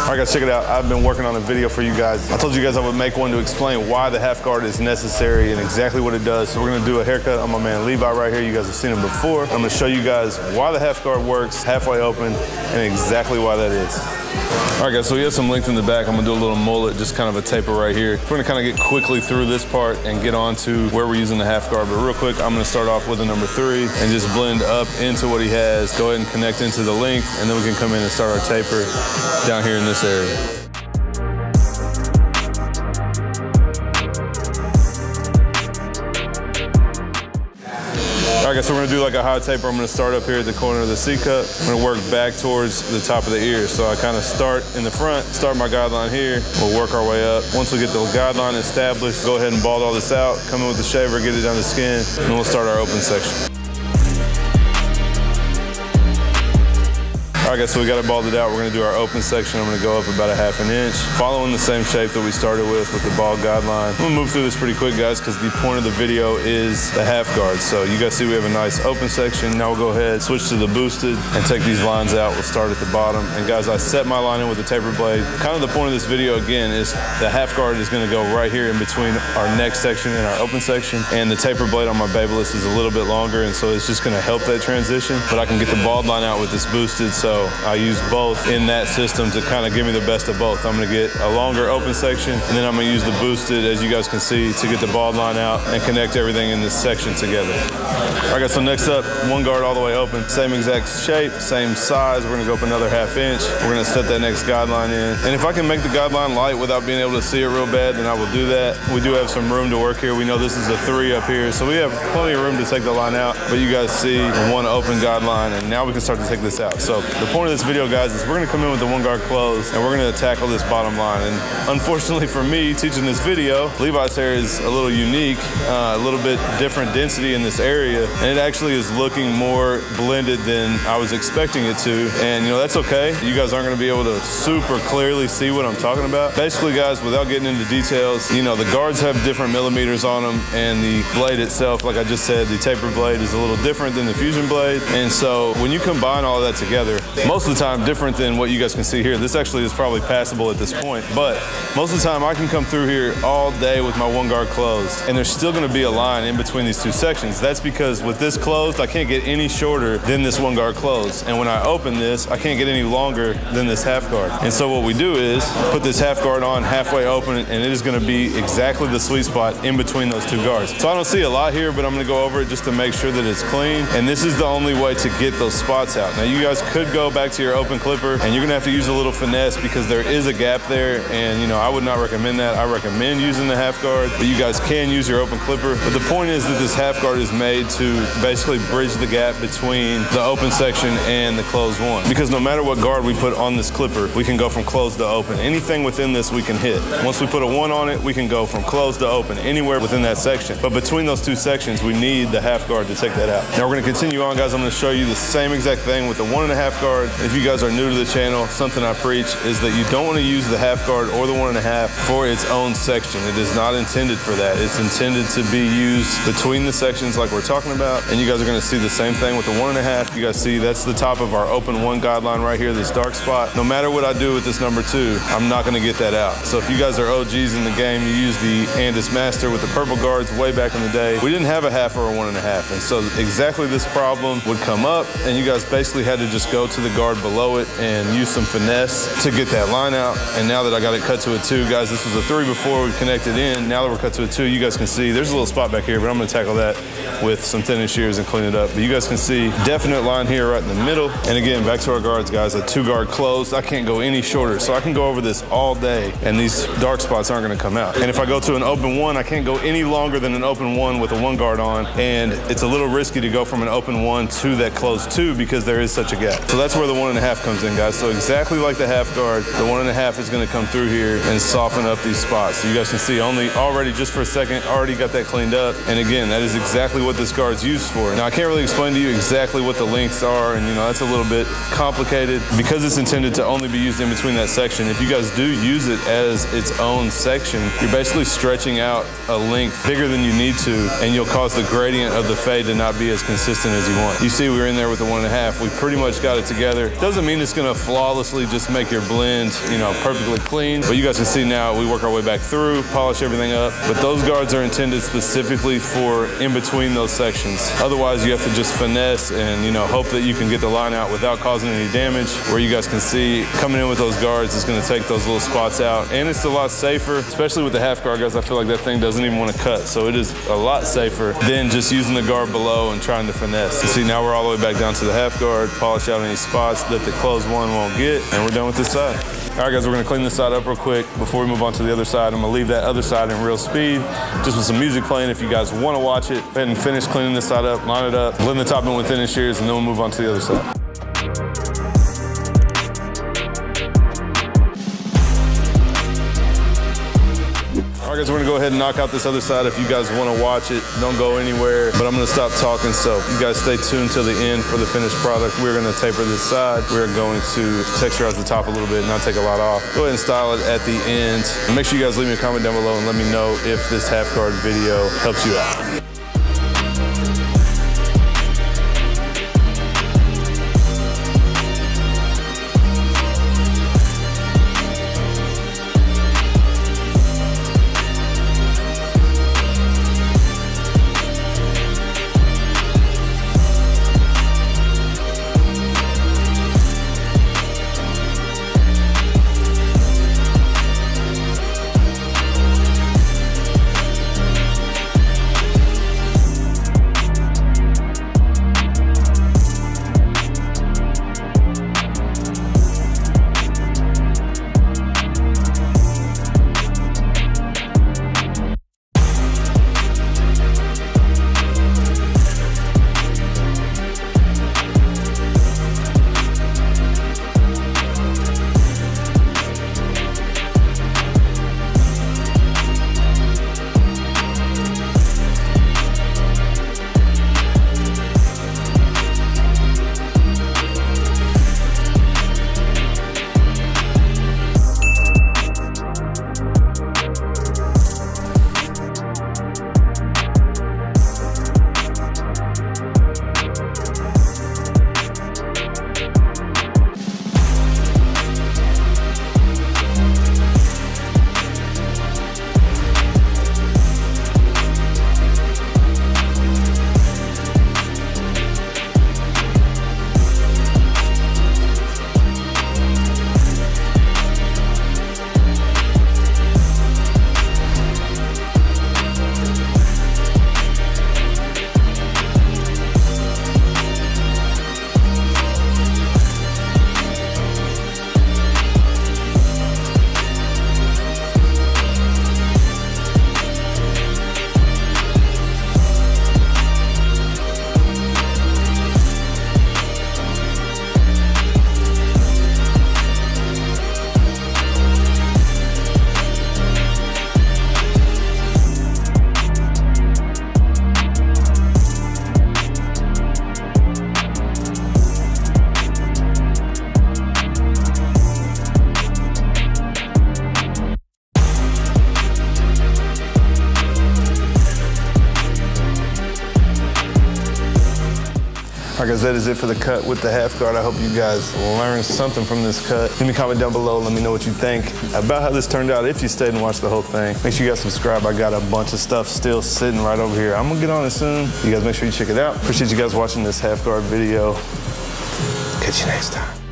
All right guys, check it out. I've been working on a video for you guys. I told you guys I would make one to explain why the half guard is necessary and exactly what it does. So we're gonna do a haircut on my man Levi right here. You guys have seen him before. I'm gonna show you guys why the half guard works, halfway open, and exactly why that is. All right guys, so he has some length in the back. I'm gonna do a little mullet, just kind of a taper right here. We're gonna kind of get quickly through this part and get on to where we're using the half guard. But real quick, I'm gonna start off with a number 3 and just blend up into what he has. Go ahead and connect into the length, and then we can come in and start our taper down here in this area. All right guys, so we're gonna do like a high taper. I'm gonna start up here at the corner of the C-cup. I'm gonna work back towards the top of the ear. So I kind of start in the front, start my guideline here. We'll work our way up. Once we get the guideline established, go ahead and bald all this out, come in with the shaver, get it down to skin, and then we'll start our open section. All right guys, so we got it balded out. We're gonna do our open section. I'm gonna go up about a ½ inch, following the same shape that we started with the bald guideline. I'm gonna move through this pretty quick, guys, because the point of the video is the half guard. So you guys see we have a nice open section. Now we'll go ahead, switch to the boosted, and take these lines out. We'll start at the bottom. And guys, I set my line in with the taper blade. Kind of the point of this video, again, is the half guard is gonna go right here in between our neck section and our open section. And the taper blade on my Babyliss is a little bit longer, and so it's just gonna help that transition. But I can get the bald line out with this boosted, so I use both in that system to kind of give me the best of both. I'm gonna get a longer open section, and then I'm gonna use the boosted, as you guys can see, to get the bald line out and connect everything in this section together. All right guys, so next up, one guard all the way open. Same exact shape, same size. We're gonna go up another ½ inch. We're gonna set that next guideline in. And if I can make the guideline light without being able to see it real bad, then I will do that. We do have some room to work here. We know this is a 3 up here, so we have plenty of room to take the line out. But you guys see one open guideline, and now we can start to take this out. So the point of this video, guys, is we're gonna come in with the one guard closed, and we're gonna tackle this bottom line. And unfortunately for me, teaching this video, Levi's hair is a little unique, a little bit different density in this area, and it actually is looking more blended than I was expecting it to. And you know, that's okay. You guys aren't gonna be able to super clearly see what I'm talking about. Basically, guys, without getting into details, you know, the guards have different millimeters on them, and the blade itself, like I just said, the taper blade is a little different than the fusion blade. And so when you combine all of that together, most of the time, different than what you guys can see here. This actually is probably passable at this point, but most of the time I can come through here all day with my one guard closed, and there's still gonna be a line in between these two sections. That's because with this closed, I can't get any shorter than this one guard closed. And when I open this, I can't get any longer than this half guard. And so what we do is put this half guard on halfway open, and it is gonna be exactly the sweet spot in between those two guards. So I don't see a lot here, but I'm gonna go over it just to make sure that it's clean. And this is the only way to get those spots out. Now you guys could go back to your open clipper, and you're gonna have to use a little finesse because there is a gap there, and you know, I would not recommend that. I recommend using the half guard, but you guys can use your open clipper. But the point is that this half guard is made to basically bridge the gap between the open section and the closed one. Because no matter what guard we put on this clipper, we can go from closed to open. Anything within this we can hit. Once we put a 1 on it, we can go from closed to open, anywhere within that section. But between those two sections, we need the half guard to take that out. Now we're gonna continue on, guys. I'm gonna show you the same exact thing with the 1.5 guard. If you guys are new to the channel, something I preach is that you don't want to use the half guard or the 1.5 for its own section. It is not intended for that. It's intended to be used between the sections like we're talking about. And you guys are going to see the same thing with the 1.5. You guys see that's the top of our open 1 guideline right here, this dark spot. No matter what I do with this number 2, I'm not going to get that out. So if you guys are OGs in the game, you use the Andis Master with the purple guards way back in the day. We didn't have a half or a 1.5. And so exactly this problem would come up, and you guys basically had to just go to the guard below it and use some finesse to get that line out. And now that I got it cut to a 2, guys, this was a 3 before we connected in. Now that we're cut to a 2, you guys can see there's a little spot back here, but I'm gonna tackle that with some thinning shears and clean it up. But you guys can see definite line here right in the middle. And again, back to our guards, guys, a 2 guard closed. I can't go any shorter, so I can go over this all day, and these dark spots aren't gonna come out. And if I go to an open 1, I can't go any longer than an open 1 with a 1 guard on, and it's a little risky to go from an open 1 to that closed 2 because there is such a gap. So that's where the 1.5 comes in, guys. So exactly like the half guard, the 1.5 is gonna come through here and soften up these spots. So you guys can see already just for a second, already got that cleaned up. And again, that is exactly what this guard's used for. Now I can't really explain to you exactly what the lengths are, and you know, that's a little bit complicated because it's intended to only be used in between that section. If you guys do use it as its own section, you're basically stretching out a length bigger than you need to, and you'll cause the gradient of the fade to not be as consistent as you want. You see we were in there with the 1.5. We pretty much got it together together. Doesn't mean it's gonna flawlessly just make your blend, you know, perfectly clean. But you guys can see now we work our way back through, polish everything up. But those guards are intended specifically for in between those sections. Otherwise, you have to just finesse and, you know, hope that you can get the line out without causing any damage. Where you guys can see coming in with those guards is gonna take those little spots out. And it's a lot safer, especially with the half guard, guys. I feel like that thing doesn't even want to cut. So it is a lot safer than just using the guard below and trying to finesse. You see, now we're all the way back down to the half guard, polish out any spots that the closed one won't get, and we're done with this side. All right, guys, we're gonna clean this side up real quick before we move on to the other side. I'm gonna leave that other side in real speed, just with some music playing if you guys wanna watch it. Go ahead and finish cleaning this side up, line it up, blend the top in with thinning shears, and then we'll move on to the other side. All right, guys, we're gonna go ahead and knock out this other side. If you guys wanna watch it, don't go anywhere, but I'm gonna stop talking, so you guys stay tuned till the end for the finished product. We're gonna taper this side. We're going to texturize the top a little bit and not take a lot off. Go ahead and style it at the end. And make sure you guys leave me a comment down below and let me know if this half guard video helps you out. All right, guys, that is it for the cut with the half guard. I hope you guys learned something from this cut. Leave me a comment down below. Let me know what you think about how this turned out. If you stayed and watched the whole thing, make sure you guys subscribe. I got a bunch of stuff still sitting right over here. I'm gonna get on it soon. You guys make sure you check it out. Appreciate you guys watching this half guard video. Catch you next time.